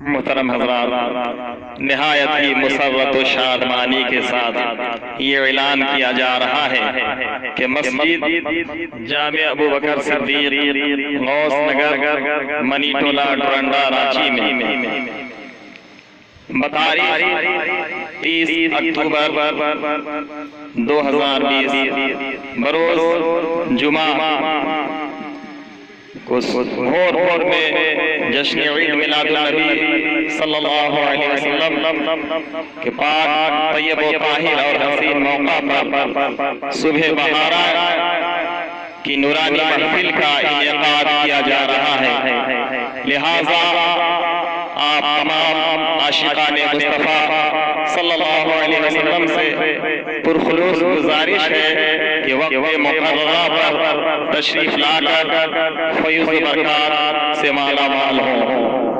محترم حضرات، نہایت ہی مسرت و شادمانی کے ساتھ یہ اعلان کیا جا رہا ہے کہ مسجد جامع ابو بکر صدیق غوث نگر منی ٹولہ ڈورنڈا رانچی میں بتاریخ 30 اکتوبر 2020 بروز جمعہ کو بھور میں جشن عید میلاد النبی صلی اللہ علیہ وسلم کے پاک طیب و طاہر اور حسین موقع پر صبح بہارا کی نورانی محفل کا انعقاد کیا جا رہا ہے، لہٰذا آپ تمام عاشقان مصطفیٰ صلی اللہ علیہ وسلم سے پرخلوص گزارش ہے کہ وقت مقررہ پر تشریف لا کر فیض و برکات سے مالا مال ہوں۔